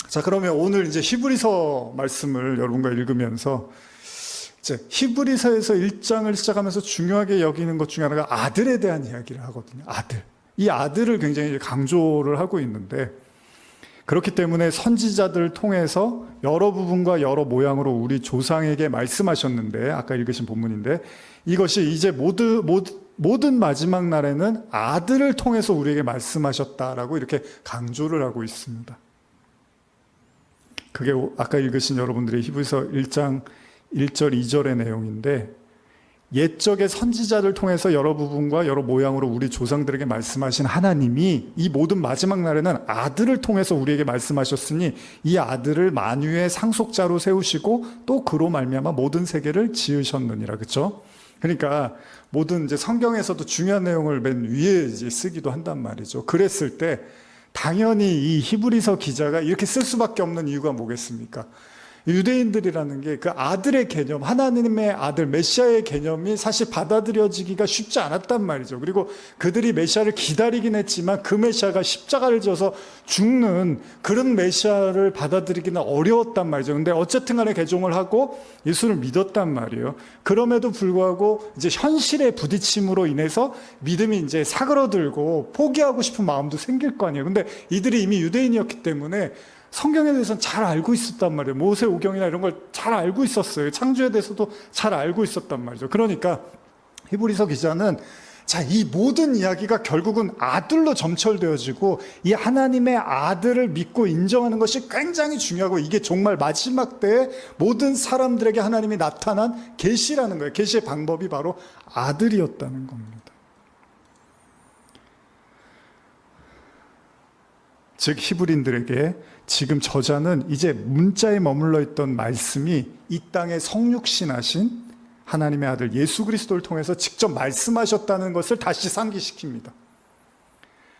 자, 그러면 오늘 이제 히브리서 말씀을 여러분과 읽으면서 이제 히브리서에서 1장을 시작하면서 중요하게 여기는 것 중에 하나가 아들에 대한 이야기를 하거든요. 아들. 이 아들을 굉장히 강조를 하고 있는데, 그렇기 때문에 선지자들을 통해서 여러 부분과 여러 모양으로 우리 조상에게 말씀하셨는데, 아까 읽으신 본문인데, 이것이 이제 모든 마지막 날에는 아들을 통해서 우리에게 말씀하셨다라고 이렇게 강조를 하고 있습니다. 그게 아까 읽으신 여러분들의 히브리서 1장 1절 2절의 내용인데, 옛적의 선지자를 통해서 여러 부분과 여러 모양으로 우리 조상들에게 말씀하신 하나님이 이 모든 마지막 날에는 아들을 통해서 우리에게 말씀하셨으니 이 아들을 만유의 상속자로 세우시고 또 그로 말미암아 모든 세계를 지으셨느니라. 그렇죠? 그러니까 모든 이제 성경에서도 중요한 내용을 맨 위에 이제 쓰기도 한단 말이죠. 그랬을 때 당연히 이 히브리서 기자가 이렇게 쓸 수밖에 없는 이유가 뭐겠습니까? 유대인들이라는 게 그 아들의 개념, 하나님의 아들, 메시아의 개념이 사실 받아들여지기가 쉽지 않았단 말이죠. 그리고 그들이 메시아를 기다리긴 했지만 그 메시아가 십자가를 져서 죽는 그런 메시아를 받아들이기는 어려웠단 말이죠. 근데 어쨌든 간에 개종을 하고 예수를 믿었단 말이에요. 그럼에도 불구하고 이제 현실의 부딪힘으로 인해서 믿음이 이제 사그러들고 포기하고 싶은 마음도 생길 거 아니에요. 근데 이들이 이미 유대인이었기 때문에 성경에 대해서는 잘 알고 있었단 말이에요. 모세오경이나 이런 걸 잘 알고 있었어요. 창조에 대해서도 잘 알고 있었단 말이죠. 그러니까 히브리서 기자는 자, 이 모든 이야기가 결국은 아들로 점철되어지고 이 하나님의 아들을 믿고 인정하는 것이 굉장히 중요하고, 이게 정말 마지막 때에 모든 사람들에게 하나님이 나타난 계시라는 거예요. 계시의 방법이 바로 아들이었다는 겁니다. 즉 히브리인들에게 지금 저자는 이제 문자에 머물러 있던 말씀이 이 땅에 성육신하신 하나님의 아들 예수 그리스도를 통해서 직접 말씀하셨다는 것을 다시 상기시킵니다.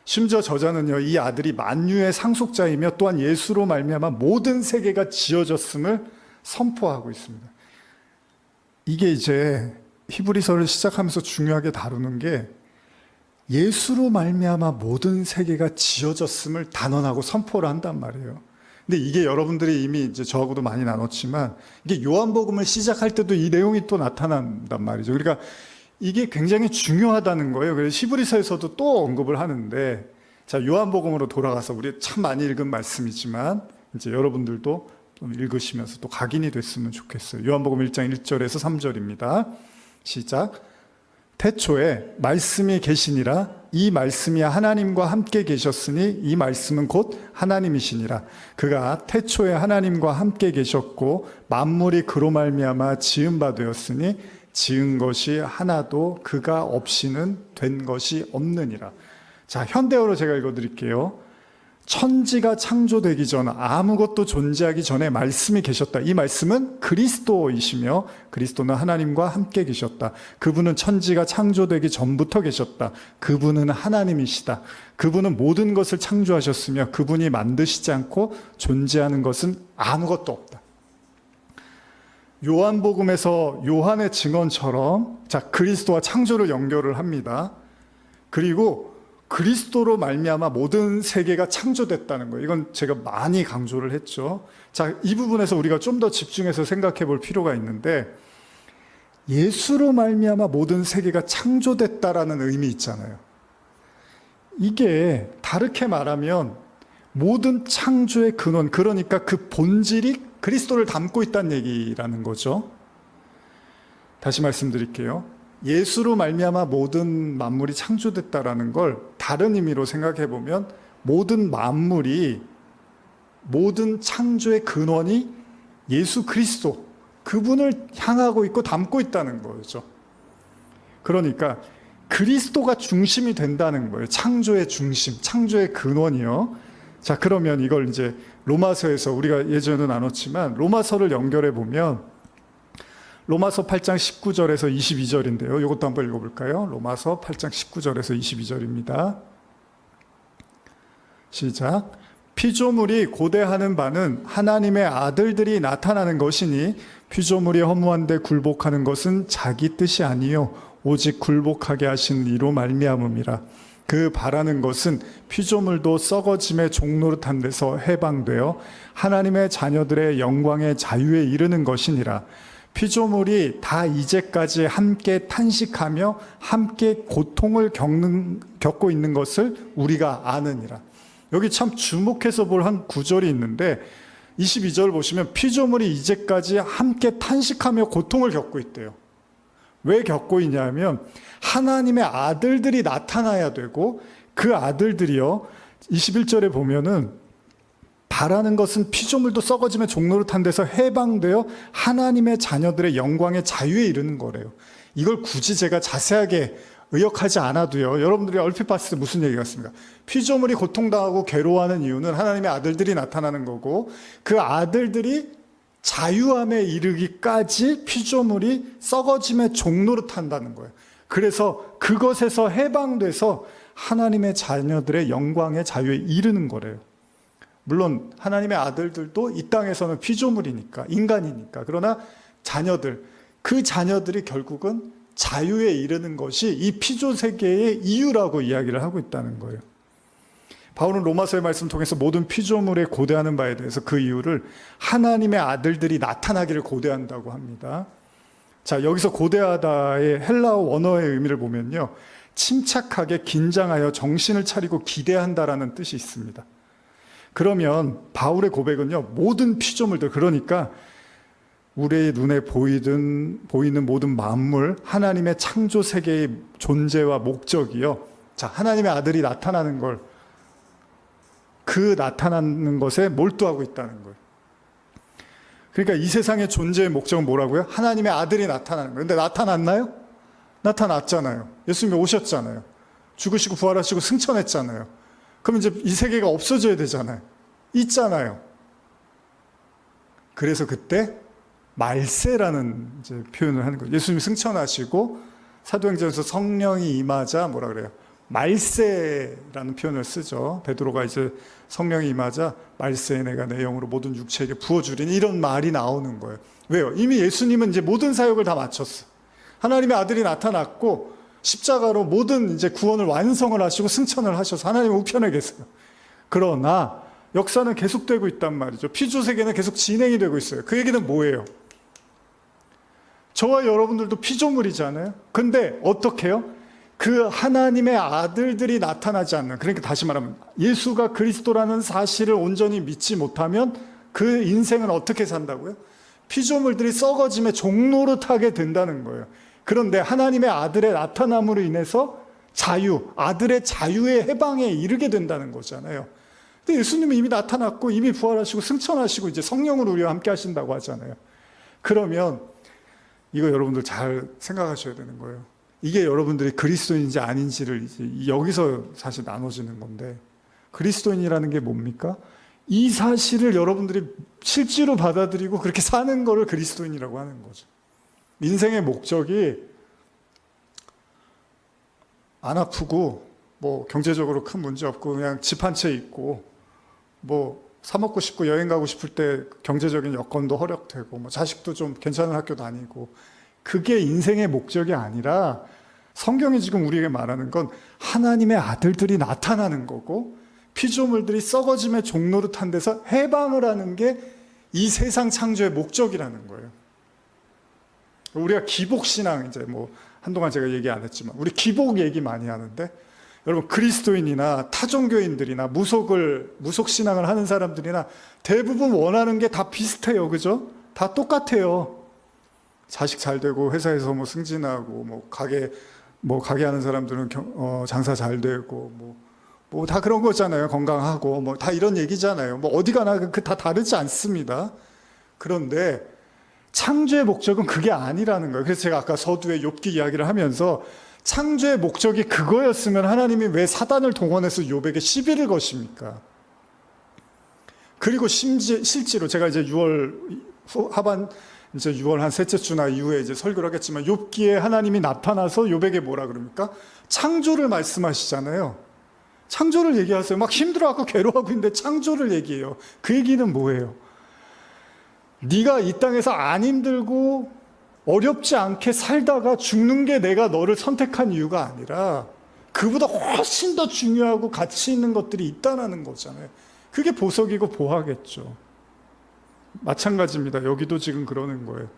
심지어 저자는요, 이 아들이 만유의 상속자이며 또한 예수로 말미암아 모든 세계가 지어졌음을 선포하고 있습니다. 이게 이제 히브리서를 시작하면서 중요하게 다루는 게 예수로 말미암아 모든 세계가 지어졌음을 단언하고 선포를 한단 말이에요. 근데 이게 여러분들이 이미 이제 저하고도 많이 나눴지만 이게 요한복음을 시작할 때도 이 내용이 또 나타난단 말이죠. 그러니까 이게 굉장히 중요하다는 거예요. 그래서 히브리서에서도 또 언급을 하는데, 자, 요한복음으로 돌아가서 우리 참 많이 읽은 말씀이지만 이제 여러분들도 좀 읽으시면서 또 각인이 됐으면 좋겠어요. 요한복음 1장 1절에서 3절입니다. 시작. 태초에 말씀이 계시니라. 이 말씀이 하나님과 함께 계셨으니 이 말씀은 곧 하나님이시니라. 그가 태초에 하나님과 함께 계셨고 만물이 그로 말미암아 지은 바 되었으니 지은 것이 하나도 그가 없이는 된 것이 없느니라. 자, 현대어로 제가 읽어드릴게요. 천지가 창조되기 전, 아무것도 존재하기 전에 말씀이 계셨다. 이 말씀은 그리스도이시며 그리스도는 하나님과 함께 계셨다. 그분은 천지가 창조되기 전부터 계셨다. 그분은 하나님이시다. 그분은 모든 것을 창조하셨으며 그분이 만드시지 않고 존재하는 것은 아무것도 없다. 요한복음에서 요한의 증언처럼, 자, 그리스도와 창조를 연결을 합니다. 그리고 그리스도로 말미암아 모든 세계가 창조됐다는 거예요. 이건 제가 많이 강조를 했죠. 자, 이 부분에서 우리가 좀 더 집중해서 생각해 볼 필요가 있는데, 예수로 말미암아 모든 세계가 창조됐다라는 의미 있잖아요. 이게 다르게 말하면 모든 창조의 근원, 그러니까 그 본질이 그리스도를 담고 있다는 얘기라는 거죠. 다시 말씀드릴게요. 예수로 말미암아 모든 만물이 창조됐다라는 걸 다른 의미로 생각해 보면 모든 만물이, 모든 창조의 근원이 예수 그리스도, 그분을 향하고 있고 담고 있다는 거죠. 그러니까 그리스도가 중심이 된다는 거예요. 창조의 중심, 창조의 근원이요. 자, 그러면 이걸 이제 로마서에서 우리가 예전에 나눴지만 로마서를 연결해 보면 로마서 8장 19절에서 22절인데요. 이것도 한번 읽어볼까요? 로마서 8장 19절에서 22절입니다. 시작. 피조물이 고대하는 바는 하나님의 아들들이 나타나는 것이니 피조물이 허무한데 굴복하는 것은 자기 뜻이 아니요 오직 굴복하게 하신 이로 말미암음이라. 그 바라는 것은 피조물도 썩어짐의 종노릇한 데서 해방되어 하나님의 자녀들의 영광의 자유에 이르는 것이니라. 피조물이 다 이제까지 함께 탄식하며 함께 고통을 겪고 있는 것을 우리가 아느니라. 여기 참 주목해서 볼 한 구절이 있는데 22절 보시면 피조물이 이제까지 함께 탄식하며 고통을 겪고 있대요. 왜 겪고 있냐면 하나님의 아들들이 나타나야 되고 그 아들들이요 21절에 보면은 바라는 것은 피조물도 썩어지며 종노릇한 데서 해방되어 하나님의 자녀들의 영광의 자유에 이르는 거래요. 이걸 굳이 제가 자세하게 의역하지 않아도요 여러분들이 얼핏 봤을 때 무슨 얘기 같습니까? 피조물이 고통당하고 괴로워하는 이유는 하나님의 아들들이 나타나는 거고 그 아들들이 자유함에 이르기까지 피조물이 썩어짐의 종노릇한다는 거예요. 그래서 그것에서 해방돼서 하나님의 자녀들의 영광의 자유에 이르는 거래요. 물론 하나님의 아들들도 이 땅에서는 피조물이니까 인간이니까 그러나 자녀들 그 자녀들이 결국은 자유에 이르는 것이 이 피조 세계의 이유라고 이야기를 하고 있다는 거예요. 바울은 로마서의 말씀 통해서 모든 피조물에 고대하는 바에 대해서 그 이유를 하나님의 아들들이 나타나기를 고대한다고 합니다. 자, 여기서 고대하다의 헬라어 원어의 의미를 보면요 침착하게 긴장하여 정신을 차리고 기대한다라는 뜻이 있습니다. 그러면 바울의 고백은요 모든 피조물들 그러니까 우리의 눈에 보이는 모든 만물 하나님의 창조 세계의 존재와 목적이요 자 하나님의 아들이 나타나는 걸 그 나타나는 것에 몰두하고 있다는 거예요. 그러니까 이 세상의 존재의 목적은 뭐라고요? 하나님의 아들이 나타나는 거예요. 근데 나타났나요? 나타났잖아요. 예수님이 오셨잖아요. 죽으시고 부활하시고 승천했잖아요. 그럼 이제 이 세계가 없어져야 되잖아요. 있잖아요. 그래서 그때 말세라는 이제 표현을 하는 거예요. 예수님이 승천하시고 사도행전에서 성령이 임하자 뭐라 그래요? 말세라는 표현을 쓰죠. 베드로가 이제 성령이 임하자 말세에 내가 내 영으로 모든 육체에게 부어주리니 이런 말이 나오는 거예요. 왜요? 이미 예수님은 이제 모든 사역을 다 마쳤어. 하나님의 아들이 나타났고 십자가로 모든 이제 구원을 완성을 하시고 승천을 하셔서 하나님 우편에 계세요. 그러나 역사는 계속되고 있단 말이죠. 피조 세계는 계속 진행이 되고 있어요. 그 얘기는 뭐예요? 저와 여러분들도 피조물이잖아요. 근데 어떻게 해요? 그 하나님의 아들들이 나타나지 않는 그러니까 다시 말하면 예수가 그리스도라는 사실을 온전히 믿지 못하면 그 인생은 어떻게 산다고요? 피조물들이 썩어짐에 종노릇하게 된다는 거예요. 그런데 하나님의 아들의 나타남으로 인해서 자유, 아들의 자유의 해방에 이르게 된다는 거잖아요. 근데 예수님이 이미 나타났고 이미 부활하시고 승천하시고 이제 성령으로 우리와 함께 하신다고 하잖아요. 그러면 이거 여러분들 잘 생각하셔야 되는 거예요. 이게 여러분들이 그리스도인인지 아닌지를 이제 여기서 사실 나눠지는 건데 그리스도인이라는 게 뭡니까? 이 사실을 여러분들이 실제로 받아들이고 그렇게 사는 거를 그리스도인이라고 하는 거죠. 인생의 목적이 안 아프고 뭐 경제적으로 큰 문제 없고 그냥 집 한 채 있고 뭐 사 먹고 싶고 여행 가고 싶을 때 경제적인 여건도 허락되고 뭐 자식도 좀 괜찮은 학교 다니고 그게 인생의 목적이 아니라 성경이 지금 우리에게 말하는 건 하나님의 아들들이 나타나는 거고 피조물들이 썩어짐의 종노릇한 데서 해방을 하는 게 이 세상 창조의 목적이라는 거예요. 우리가 기복신앙 이제 뭐 한동안 제가 얘기 안 했지만 우리 기복 얘기 많이 하는데 여러분 그리스도인이나 타종교인들이나 무속신앙을 하는 사람들이나 대부분 원하는 게 다 비슷해요. 그죠? 다 똑같아요. 자식 잘 되고 회사에서 뭐 승진하고 뭐 가게 하는 사람들은 장사 잘 되고 뭐 다 그런 거잖아요. 건강하고 뭐 다 이런 얘기잖아요. 뭐 어디 가나 그 다 다르지 않습니다. 그런데 창조의 목적은 그게 아니라는 거예요. 그래서 제가 아까 서두에 욥기 이야기를 하면서 창조의 목적이 그거였으면 하나님이 왜 사단을 동원해서 욥에게 시비를 거십니까? 그리고 실제로 제가 이제 6월 하반 이제 6월 한 셋째 주나 이후에 이제 설교를 하겠지만 욥기에 하나님이 나타나서 욥에게 뭐라 그럽니까? 창조를 말씀하시잖아요. 창조를 얘기하세요. 막 힘들어하고 괴로워하고 있는데 창조를 얘기해요. 그 얘기는 뭐예요? 네가 이 땅에서 안 힘들고 어렵지 않게 살다가 죽는 게 내가 너를 선택한 이유가 아니라 그보다 훨씬 더 중요하고 가치 있는 것들이 있다는 거잖아요. 그게 보석이고 보화겠죠. 마찬가지입니다. 여기도 지금 그러는 거예요.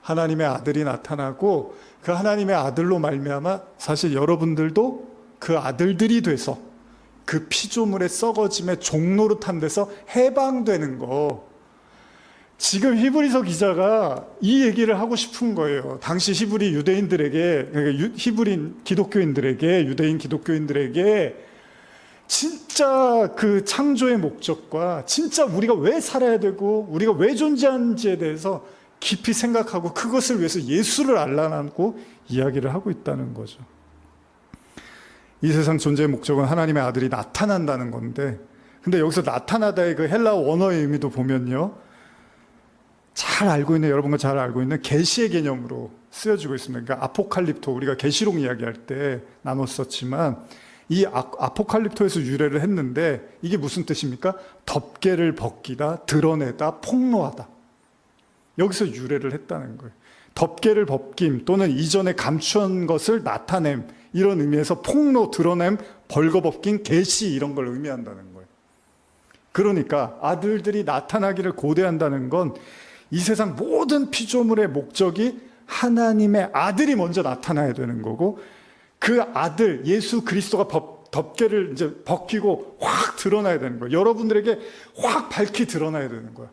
하나님의 아들이 나타나고 그 하나님의 아들로 말미암아 사실 여러분들도 그 아들들이 돼서 그 피조물의 썩어짐의 종노릇한 데서 해방되는 거. 지금 히브리서 기자가 이 얘기를 하고 싶은 거예요. 당시 히브리 유대인들에게, 그러니까 히브리 기독교인들에게, 유대인 기독교인들에게 진짜 그 창조의 목적과 진짜 우리가 왜 살아야 되고 우리가 왜 존재하는지에 대해서 깊이 생각하고 그것을 위해서 예수를 알라고 이야기를 하고 있다는 거죠. 이 세상 존재의 목적은 하나님의 아들이 나타난다는 건데, 근데 여기서 나타나다의 그 헬라어 원어의 의미도 보면요, 잘 알고 있는, 여러분과 잘 알고 있는 계시의 개념으로 쓰여지고 있습니다. 그러니까 아포칼립토, 우리가 계시록 이야기할 때 나눴었지만 이 아포칼립토에서 유래를 했는데 이게 무슨 뜻입니까? 덮개를 벗기다, 드러내다, 폭로하다. 여기서 유래를 했다는 거예요. 덮개를 벗김 또는 이전에 감추한 것을 나타냄, 이런 의미에서 폭로, 드러냄, 벌거벗긴, 계시, 이런 걸 의미한다는 거예요. 그러니까 아들들이 나타나기를 고대한다는 건 이 세상 모든 피조물의 목적이 하나님의 아들이 먼저 나타나야 되는 거고, 그 아들 예수 그리스도가 덮개를 이제 벗기고 확 드러나야 되는 거예요. 여러분들에게 확 밝히 드러나야 되는 거예요.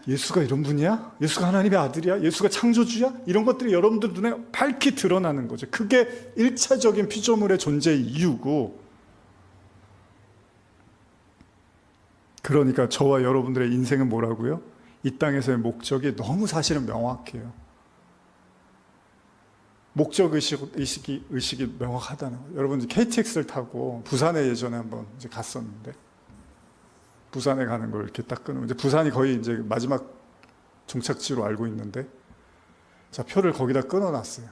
예수가 이런 분이야? 예수가 하나님의 아들이야? 예수가 창조주야? 이런 것들이 여러분들 눈에 밝히 드러나는 거죠. 그게 1차적인 피조물의 존재의 이유고, 그러니까 저와 여러분들의 인생은 뭐라고요? 이 땅에서의 목적이 너무 사실은 명확해요. 목적의식이 명확하다는 거예요. 여러분 KTX를 타고 부산에 예전에 한번 이제 갔었는데, 부산에 가는 걸 이렇게 딱 끊으면 이제 부산이 거의 이제 마지막 종착지로 알고 있는데, 자, 표를 거기다 끊어놨어요.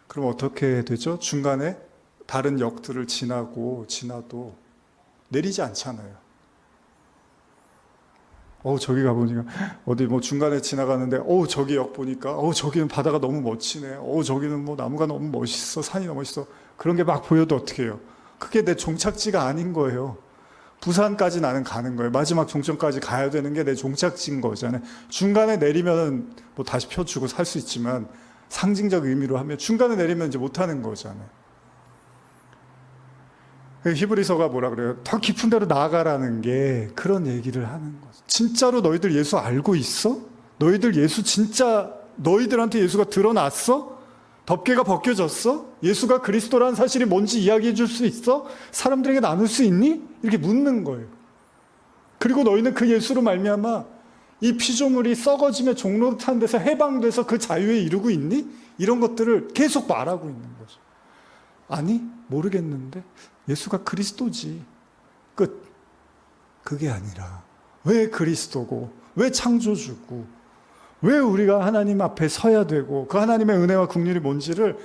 그럼 어떻게 되죠? 중간에 다른 역들을 지나도 내리지 않잖아요. 저기 가보니까, 어디 뭐 중간에 지나가는데, 저기 역 보니까, 저기는 바다가 너무 멋지네. 저기는 뭐 나무가 너무 멋있어. 산이 너무 멋있어. 그런 게 막 보여도 어떻게 해요? 그게 내 종착지가 아닌 거예요. 부산까지 나는 가는 거예요. 마지막 종점까지 가야 되는 게 내 종착지인 거잖아요. 중간에 내리면 뭐 다시 표 주고 살 수 있지만, 상징적 의미로 하면 중간에 내리면 이제 못 하는 거잖아요. 히브리서가 뭐라 그래요? 더 깊은 데로 나아가라는 게 그런 얘기를 하는 거죠. 진짜로 너희들 예수 알고 있어? 너희들 예수 진짜 너희들한테 예수가 드러났어? 덮개가 벗겨졌어? 예수가 그리스도라는 사실이 뭔지 이야기해 줄 수 있어? 사람들에게 나눌 수 있니? 이렇게 묻는 거예요. 그리고 너희는 그 예수로 말미암아 이 피조물이 썩어짐의 종로릇한 데서 해방돼서 그 자유에 이르고 있니? 이런 것들을 계속 말하고 있는 거죠. 아니, 모르겠는데 예수가 그리스도지. 끝. 그게 아니라 왜 그리스도고, 왜 창조주고, 왜 우리가 하나님 앞에 서야 되고 그 하나님의 은혜와 긍휼이 뭔지를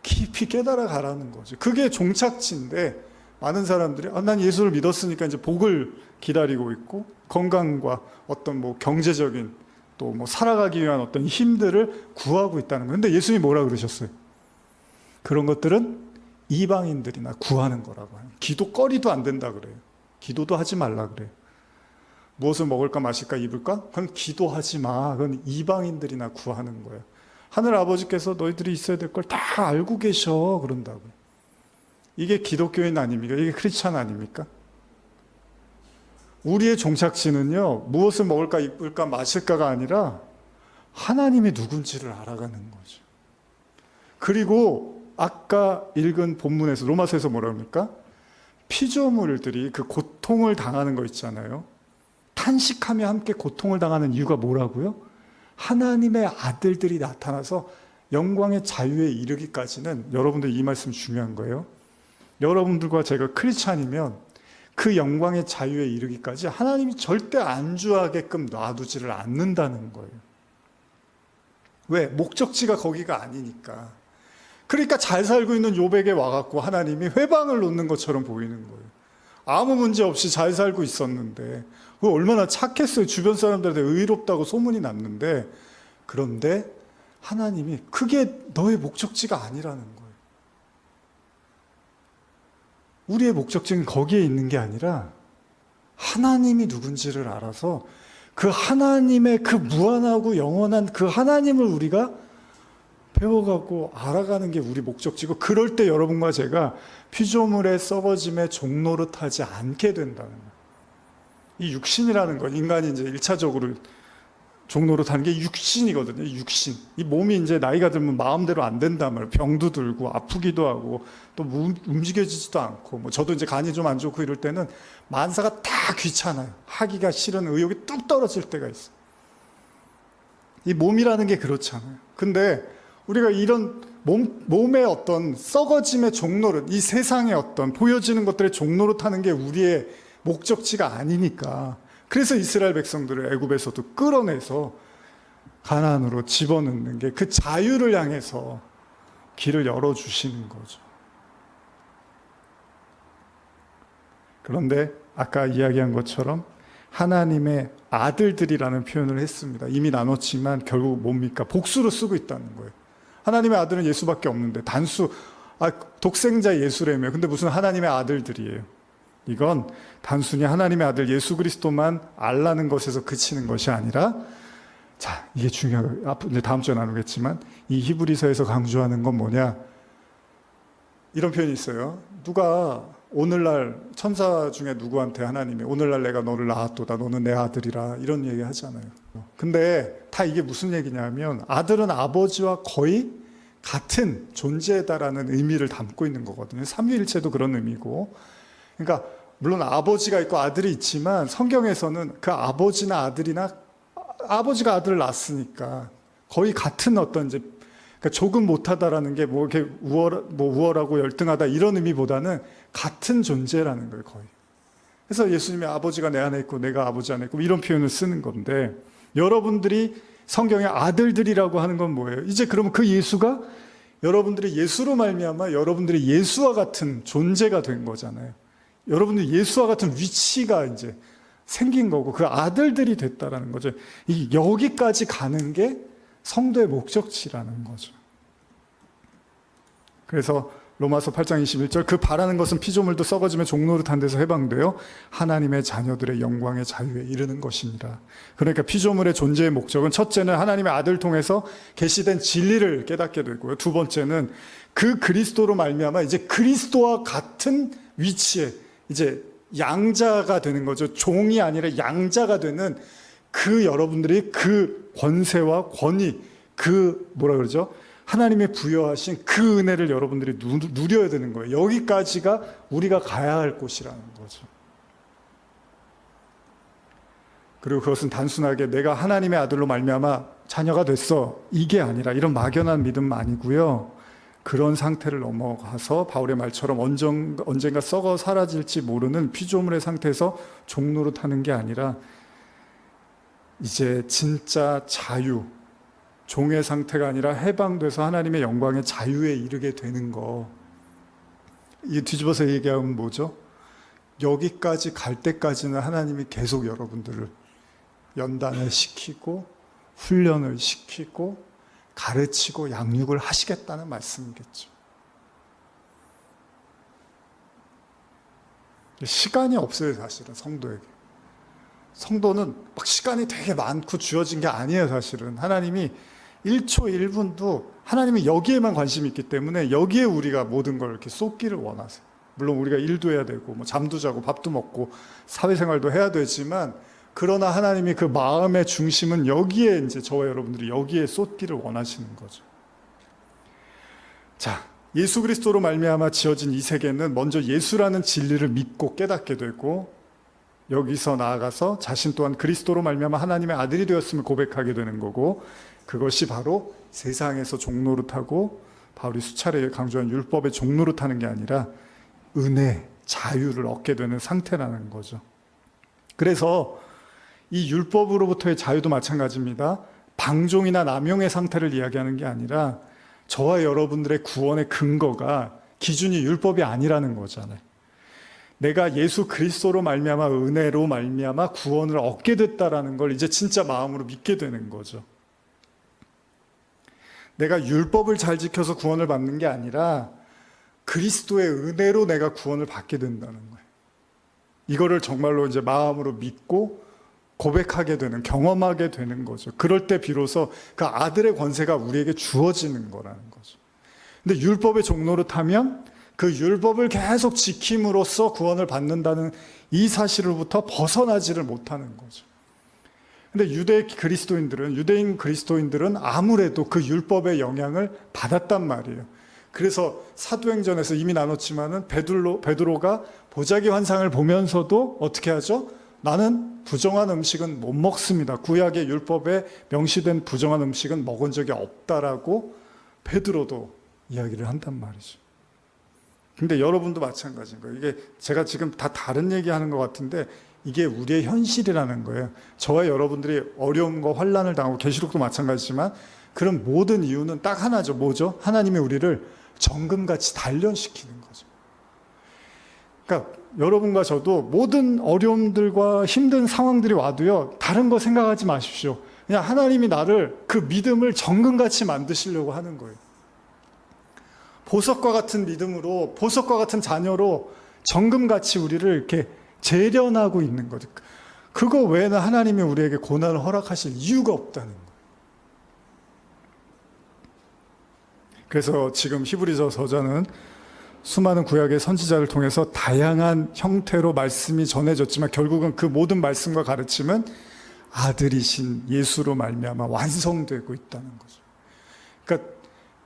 깊이 깨달아 가라는 거죠. 그게 종착지인데, 많은 사람들이 난 예수를 믿었으니까 이제 복을 기다리고 있고, 건강과 어떤 뭐 경제적인 또 뭐 살아가기 위한 어떤 힘들을 구하고 있다는 거예요. 근데 예수님이 뭐라 그러셨어요? 그런 것들은 이방인들이나 구하는 거라고 해요. 기도거리도 안 된다 그래요. 기도도 하지 말라 그래요. 무엇을 먹을까 마실까 입을까? 그건 기도하지 마. 그건 이방인들이나 구하는 거예요. 하늘 아버지께서 너희들이 있어야 될 걸 다 알고 계셔 그런다고요. 이게 기독교인 아닙니까? 이게 크리스찬 아닙니까? 우리의 종착지는요, 무엇을 먹을까 입을까 마실까가 아니라 하나님이 누군지를 알아가는 거죠. 그리고 아까 읽은 본문에서, 로마서에서 뭐라 합니까? 피조물들이 그 고통을 당하는 거 있잖아요. 탄식하며 함께 고통을 당하는 이유가 뭐라고요? 하나님의 아들들이 나타나서 영광의 자유에 이르기까지는, 여러분들 이 말씀 중요한 거예요. 여러분들과 제가 크리스찬이면 그 영광의 자유에 이르기까지 하나님이 절대 안주하게끔 놔두지를 않는다는 거예요. 왜? 목적지가 거기가 아니니까. 그러니까 잘 살고 있는 욥에게 와갖고 하나님이 회방을 놓는 것처럼 보이는 거예요. 아무 문제 없이 잘 살고 있었는데, 그 얼마나 착했어요. 주변 사람들한테 의롭다고 소문이 났는데, 그런데 하나님이 그게 너의 목적지가 아니라는 거예요. 우리의 목적지는 거기에 있는 게 아니라 하나님이 누군지를 알아서 그 하나님의 그 무한하고 영원한 그 하나님을 우리가 배워가고 알아가는 게 우리 목적지고, 그럴 때 여러분과 제가 피조물의 썩어짐의 종노릇하지 않게 된다는 거예요. 이 육신이라는 건, 인간이 이제 1차적으로 종노릇하는 게 육신이거든요. 육신. 이 몸이 이제 나이가 들면 마음대로 안 된단 말이에요. 병도 들고 아프기도 하고 또 움직여지지도 않고, 뭐 저도 이제 간이 좀 안 좋고 이럴 때는 만사가 다 귀찮아요. 하기가 싫은 의욕이 뚝 떨어질 때가 있어요. 이 몸이라는 게 그렇잖아요. 근데 우리가 이런 몸의 어떤 썩어짐의 종노릇, 이 세상의 어떤 보여지는 것들의 종노릇하는 게 우리의 목적지가 아니니까, 그래서 이스라엘 백성들을 애굽에서도 끌어내서 가나안으로 집어넣는 게 그 자유를 향해서 길을 열어주시는 거죠. 그런데 아까 이야기한 것처럼 하나님의 아들들이라는 표현을 했습니다. 이미 나눴지만 결국 뭡니까? 복수로 쓰고 있다는 거예요. 하나님의 아들은 예수밖에 없는데 독생자 예수라며. 근데 무슨 하나님의 아들들이에요. 이건 단순히 하나님의 아들 예수 그리스도만 알라는 것에서 그치는 것이 아니라, 자, 이게 중요해요. 다음 주에 나누겠지만, 이 히브리서에서 강조하는 건 뭐냐? 이런 표현이 있어요. 누가 오늘날 천사 중에 누구한테 하나님이 오늘날 내가 너를 낳았도다, 너는 내 아들이라, 이런 얘기 하잖아요. 근데 다 이게 무슨 얘기냐면, 아들은 아버지와 거의 같은 존재다라는 의미를 담고 있는 거거든요. 삼위일체도 그런 의미고. 그러니까 물론 아버지가 있고 아들이 있지만, 성경에서는 그 아버지나 아들이나, 아버지가 아들을 낳았으니까 거의 같은 어떤 이제, 그러니까 조금 못하다라는 게 뭐 이렇게 우월하고 열등하다 이런 의미보다는 같은 존재라는 거예요, 거의. 그래서 예수님이 아버지가 내 안에 있고 내가 아버지 안에 있고 이런 표현을 쓰는 건데, 여러분들이 성경의 아들들이라고 하는 건 뭐예요? 이제 그러면 그 예수가 여러분들이 예수로 말미암아 여러분들이 예수와 같은 존재가 된 거잖아요. 여러분들이 예수와 같은 위치가 이제 생긴 거고, 그 아들들이 됐다라는 거죠. 여기까지 가는 게 성도의 목적지라는 거죠. 그래서 로마서 8장 21절, 그 바라는 것은 피조물도 썩어지며 종노릇한 데서 해방되어 하나님의 자녀들의 영광의 자유에 이르는 것입니다. 그러니까 피조물의 존재의 목적은, 첫째는 하나님의 아들 통해서 계시된 진리를 깨닫게 되고요. 두 번째는 그 그리스도로 말미암아 이제 그리스도와 같은 위치에 이제 양자가 되는 거죠. 종이 아니라 양자가 되는 그 여러분들이 그 권세와 권위, 그 뭐라 그러죠? 하나님의 부여하신 그 은혜를 여러분들이 누려야 되는 거예요. 여기까지가 우리가 가야 할 곳이라는 거죠. 그리고 그것은 단순하게 내가 하나님의 아들로 말미암아 자녀가 됐어, 이게 아니라, 이런 막연한 믿음 아니고요. 그런 상태를 넘어가서 바울의 말처럼 언젠가 썩어 사라질지 모르는 피조물의 상태에서 종노릇하는 게 아니라, 이제 진짜 자유, 종의 상태가 아니라 해방돼서 하나님의 영광의 자유에 이르게 되는 거. 이 뒤집어서 얘기하면 뭐죠? 여기까지 갈 때까지는 하나님이 계속 여러분들을 연단을 시키고 훈련을 시키고 가르치고 양육을 하시겠다는 말씀이겠죠. 시간이 없어요, 사실은 성도에게. 성도는 막 시간이 되게 많고 주어진 게 아니에요, 사실은. 하나님이 1초 1분도 하나님이 여기에만 관심이 있기 때문에 여기에 우리가 모든 걸 이렇게 쏟기를 원하세요. 물론 우리가 일도 해야 되고 뭐 잠도 자고 밥도 먹고 사회생활도 해야 되지만, 그러나 하나님이 그 마음의 중심은 여기에, 이제 저와 여러분들이 여기에 쏟기를 원하시는 거죠. 자, 예수 그리스도로 말미암아 지어진 이 세계는 먼저 예수라는 진리를 믿고 깨닫게 되고, 여기서 나아가서 자신 또한 그리스도로 말미암아 하나님의 아들이 되었음을 고백하게 되는 거고, 그것이 바로 세상에서 종노릇하고 바울이 수차례 강조한 율법의 종노릇하는 게 아니라 은혜, 자유를 얻게 되는 상태라는 거죠. 그래서 이 율법으로부터의 자유도 마찬가지입니다. 방종이나 남용의 상태를 이야기하는 게 아니라, 저와 여러분들의 구원의 근거가, 기준이 율법이 아니라는 거잖아요. 내가 예수 그리스도로 말미암아 은혜로 말미암아 구원을 얻게 됐다라는 걸 이제 진짜 마음으로 믿게 되는 거죠. 내가 율법을 잘 지켜서 구원을 받는 게 아니라 그리스도의 은혜로 내가 구원을 받게 된다는 거예요. 이거를 정말로 이제 마음으로 믿고 고백하게 되는, 경험하게 되는 거죠. 그럴 때 비로소 그 아들의 권세가 우리에게 주어지는 거라는 거죠. 근데 율법의 종로로 타면 그 율법을 계속 지킴으로써 구원을 받는다는 이 사실로부터 벗어나지를 못하는 거죠. 근데 유대인 그리스도인들은 아무래도 그 율법의 영향을 받았단 말이에요. 그래서 사도행전에서 이미 나눴지만은 베드로가 보자기 환상을 보면서도 어떻게 하죠? 나는 부정한 음식은 못 먹습니다. 구약의 율법에 명시된 부정한 음식은 먹은 적이 없다라고 베드로도 이야기를 한단 말이죠. 근데 여러분도 마찬가지인 거예요. 이게 제가 지금 다 다른 얘기하는 것 같은데 이게 우리의 현실이라는 거예요. 저와 여러분들이 어려움과 환난을 당하고, 계시록도 마찬가지지만 그런 모든 이유는 딱 하나죠. 뭐죠? 하나님이 우리를 정금같이 단련시키는 거죠. 그러니까 여러분과 저도 모든 어려움들과 힘든 상황들이 와도요, 다른 거 생각하지 마십시오. 그냥 하나님이 나를, 그 믿음을 정금같이 만드시려고 하는 거예요. 보석과 같은 믿음으로, 보석과 같은 자녀로 정금같이 우리를 이렇게 재련하고 있는 거죠. 그거 외에는 하나님이 우리에게 고난을 허락하실 이유가 없다는 거예요. 그래서 지금 히브리서 저자는 수많은 구약의 선지자를 통해서 다양한 형태로 말씀이 전해졌지만 결국은 그 모든 말씀과 가르침은 아들이신 예수로 말미암아 완성되고 있다는 거죠. 그러니까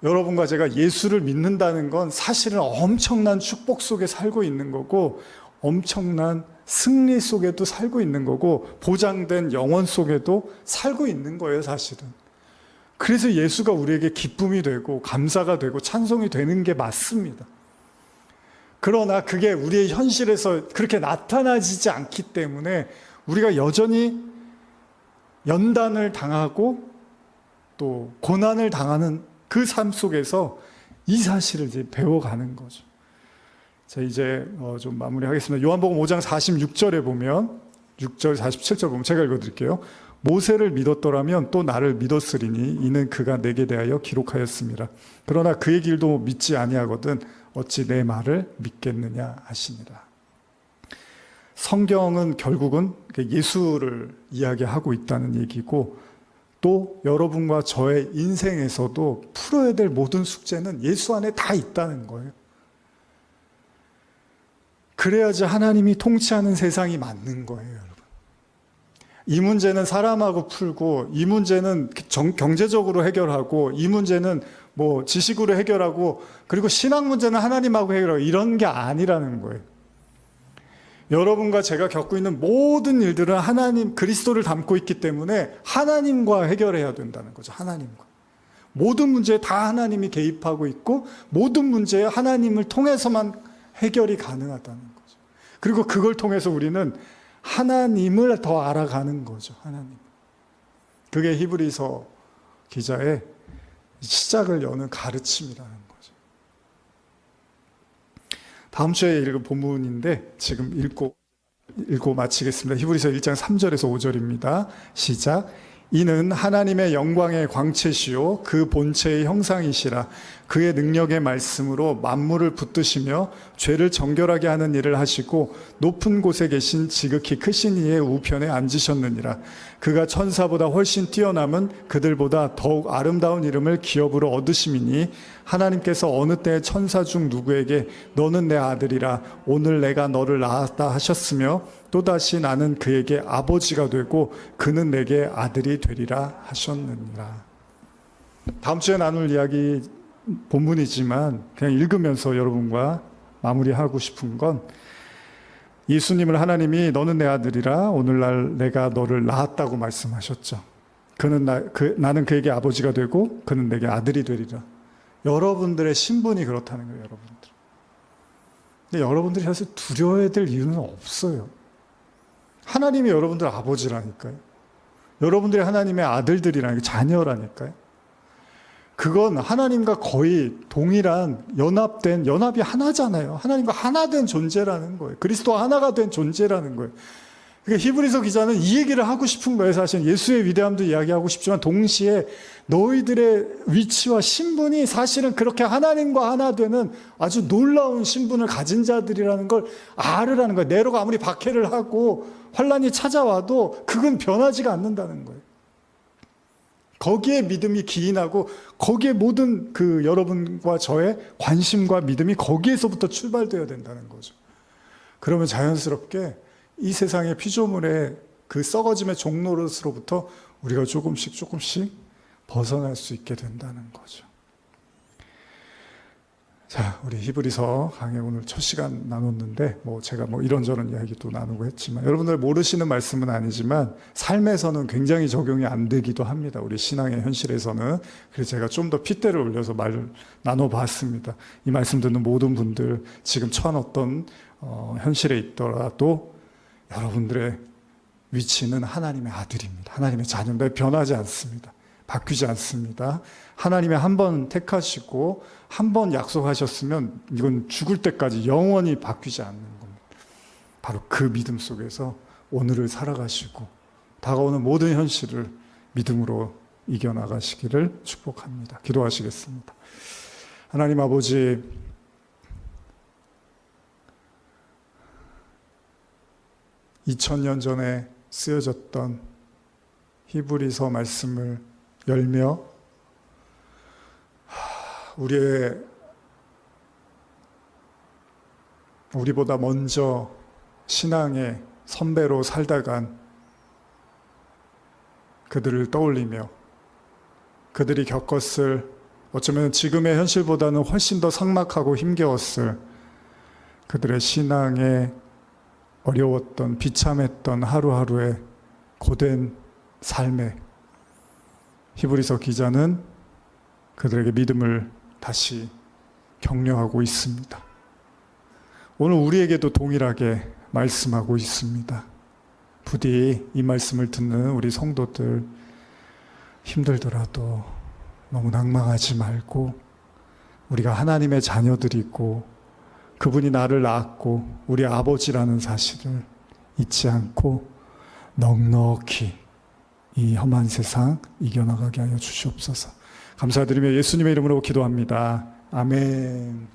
여러분과 제가 예수를 믿는다는 건 사실은 엄청난 축복 속에 살고 있는 거고, 엄청난 승리 속에도 살고 있는 거고, 보장된 영원 속에도 살고 있는 거예요, 사실은. 그래서 예수가 우리에게 기쁨이 되고 감사가 되고 찬송이 되는 게 맞습니다. 그러나 그게 우리의 현실에서 그렇게 나타나지지 않기 때문에 우리가 여전히 연단을 당하고 또 고난을 당하는 그 삶 속에서 이 사실을 이제 배워가는 거죠. 자, 이제 좀 마무리하겠습니다. 요한복음 5장 46절에 보면, 6절 47절 보면 제가 읽어드릴게요. 모세를 믿었더라면 또 나를 믿었으리니 이는 그가 내게 대하여 기록하였습니다. 그러나 그의 길도 믿지 아니하거든 어찌 내 말을 믿겠느냐 하시니라. 성경은 결국은 예수를 이야기하고 있다는 얘기고, 또 여러분과 저의 인생에서도 풀어야 될 모든 숙제는 예수 안에 다 있다는 거예요. 그래야지 하나님이 통치하는 세상이 맞는 거예요, 여러분. 이 문제는 사람하고 풀고, 이 문제는 경제적으로 해결하고, 이 문제는 뭐 지식으로 해결하고, 그리고 신앙 문제는 하나님하고 해결하고, 이런 게 아니라는 거예요. 여러분과 제가 겪고 있는 모든 일들은 하나님, 그리스도를 담고 있기 때문에 하나님과 해결해야 된다는 거죠. 하나님과. 모든 문제에 다 하나님이 개입하고 있고, 모든 문제에 하나님을 통해서만 해결이 가능하다는 거죠. 그리고 그걸 통해서 우리는 하나님을 더 알아가는 거죠. 하나님. 그게 히브리서 기자의 시작을 여는 가르침이라는 거죠. 다음 주에 읽은 본문인데 지금 읽고 마치겠습니다. 히브리서 1장 3절에서 5절입니다. 시작. 이는 하나님의 영광의 광채시요 그 본체의 형상이시라. 그의 능력의 말씀으로 만물을 붙드시며 죄를 정결하게 하는 일을 하시고 높은 곳에 계신 지극히 크신 이의 우편에 앉으셨느니라. 그가 천사보다 훨씬 뛰어남은 그들보다 더욱 아름다운 이름을 기업으로 얻으심이니 하나님께서 어느 때 천사 중 누구에게 너는 내 아들이라 오늘 내가 너를 낳았다 하셨으며 또다시 나는 그에게 아버지가 되고 그는 내게 아들이 되리라 하셨느니라. 다음 주에 나눌 이야기 본문이지만 그냥 읽으면서 여러분과 마무리하고 싶은 건, 예수님을 하나님이 너는 내 아들이라 오늘날 내가 너를 낳았다고 말씀하셨죠. 나는 그에게 아버지가 되고 그는 내게 아들이 되리라. 여러분들의 신분이 그렇다는 거예요. 여러분들. 근데 여러분들이 사실 두려워야 될 이유는 없어요. 하나님이 여러분들 아버지라니까요. 여러분들이 하나님의 아들들이라니까요. 자녀라니까요. 그건 하나님과 거의 동일한 연합이 하나잖아요. 하나님과 하나 된 존재라는 거예요. 그리스도와 하나가 된 존재라는 거예요. 그러니까 히브리서 기자는 이 얘기를 하고 싶은 거예요. 사실 예수의 위대함도 이야기하고 싶지만 동시에 너희들의 위치와 신분이 사실은 그렇게 하나님과 하나 되는 아주 놀라운 신분을 가진 자들이라는 걸 알으라는 거예요. 네로가 아무리 박해를 하고 환란이 찾아와도 그건 변하지가 않는다는 거예요. 거기에 믿음이 기인하고 거기에 모든 그 여러분과 저의 관심과 믿음이 거기에서부터 출발되어야 된다는 거죠. 그러면 자연스럽게 이 세상의 피조물의 그 썩어짐의 종노릇으로부터 우리가 조금씩 벗어날 수 있게 된다는 거죠. 자, 우리 히브리서 강의 오늘 첫 시간 나눴는데 제가 이런저런 이야기도 나누고 했지만 여러분들 모르시는 말씀은 아니지만 삶에서는 굉장히 적용이 안 되기도 합니다. 우리 신앙의 현실에서는. 그래서 제가 좀 더 핏대를 올려서 말을 나눠봤습니다. 이 말씀 듣는 모든 분들 지금 처한 어떤 현실에 있더라도 여러분들의 위치는 하나님의 아들입니다. 하나님의 자녀입니다. 변하지 않습니다. 바뀌지 않습니다. 하나님이 한 번 택하시고 한 번 약속하셨으면 이건 죽을 때까지 영원히 바뀌지 않는 겁니다. 바로 그 믿음 속에서 오늘을 살아가시고 다가오는 모든 현실을 믿음으로 이겨나가시기를 축복합니다. 기도하시겠습니다. 하나님 아버지, 2000년 전에 쓰여졌던 히브리서 말씀을 열며 우리보다 먼저 신앙의 선배로 살다간 그들을 떠올리며 그들이 겪었을 어쩌면 지금의 현실보다는 훨씬 더 삭막하고 힘겨웠을 그들의 신앙의 어려웠던 비참했던 하루하루의 고된 삶에 히브리서 기자는 그들에게 믿음을 다시 격려하고 있습니다. 오늘 우리에게도 동일하게 말씀하고 있습니다. 부디 이 말씀을 듣는 우리 성도들 힘들더라도 너무 낭망하지 말고 우리가 하나님의 자녀들이고 그분이 나를 낳았고 우리 아버지라는 사실을 잊지 않고 넉넉히 이 험한 세상 이겨나가게 하여 주시옵소서. 감사드리며 예수님의 이름으로 기도합니다. 아멘.